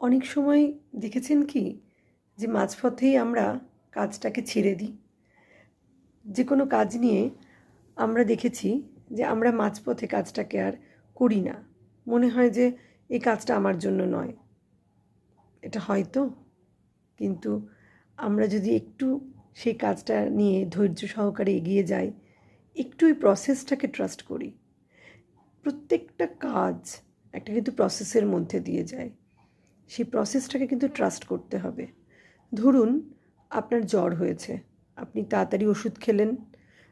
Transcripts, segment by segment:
অনেক সময় দেখেছেন কি যে মাঝপথেই আমরা কাজটাকে ছেড়ে দিই। যে কোনো কাজ নিয়ে আমরা দেখেছি যে আমরা মাঝপথে কাজটাকে আর করি না। মনে হয় যে এই কাজটা আমার জন্য নয়। এটা হয়তো, কিন্তু আমরা যদি একটু সেই কাজটা নিয়ে ধৈর্য সহকারে এগিয়ে যাই, একটু এই প্রসেসটাকে ট্রাস্ট করি। প্রত্যেকটা কাজ একটা কিন্তু প্রসেসের মধ্যে দিয়ে যায়। সেই প্রসেসটাকে কিন্তু ট্রাস্ট করতে হবে। ধরুন আপনার জ্বর হয়েছে, আপনি তাড়াতাড়ি ওষুধ খেলেন,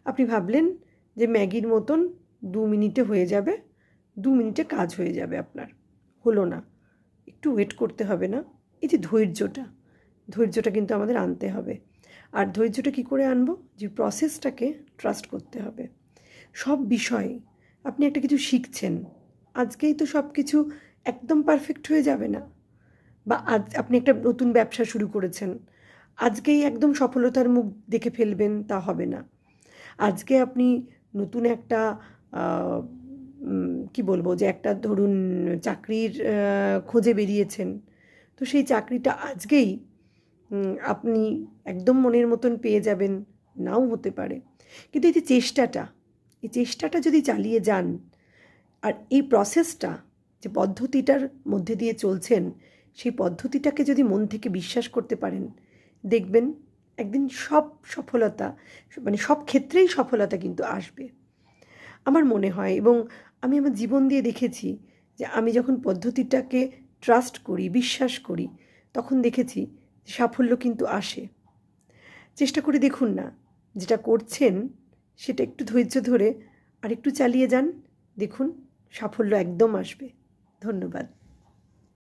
আপনি ভাবলেন যে ম্যাগির মতন 2 মিনিটে হয়ে যাবে, 2 মিনিটে কাজ হয়ে যাবে আপনার। হলো না, একটু ওয়েট করতে হবে না? এই যে ধৈর্যটা কিন্তু আমাদের আনতে হবে। আর ধৈর্যটা কী করে আনবো? যে প্রসেসটাকে ট্রাস্ট করতে হবে। সব বিষয়ে আপনি একটা কিছু শিখছেন, আজকেই তো সব কিছু একদম পারফেক্ট হয়ে যাবে না। বা আজ আপনি একটা নতুন ব্যবসা শুরু করেছেন, আজকেই একদম সফলতার মুখ দেখে ফেলবেন তা হবে না। আজকে আপনি নতুন একটা কি বলবো, যে একটা ধরুন চাকরির খোঁজে বেরিয়েছেন, তো সেই চাকরিটা আজকেই আপনি একদম মনের মতন পেয়ে যাবেন, নাও হতে পারে। কিন্তু এই চেষ্টাটা যদি চালিয়ে যান, আর এই প্রসেসটা, যে পদ্ধতিটার মধ্যে দিয়ে চলছেন, সেই পদ্ধতিটাকে যদি মন থেকে বিশ্বাস করতে পারেন, দেখবেন একদিন সব সফলতা, মানে সব ক্ষেত্রেই সফলতা কিন্তু আসবে। আমার মনে হয়, এবং আমি আমার জীবন দিয়ে দেখেছি, যে আমি যখন পদ্ধতিটাকে ট্রাস্ট করি, বিশ্বাস করি, তখন দেখেছি সাফল্য কিন্তু আসে। চেষ্টা করে দেখুন না, যেটা করছেন সেটা একটু ধৈর্য ধরে আর একটু চালিয়ে যান, দেখুন সাফল্য একদম আসবে। ধন্যবাদ।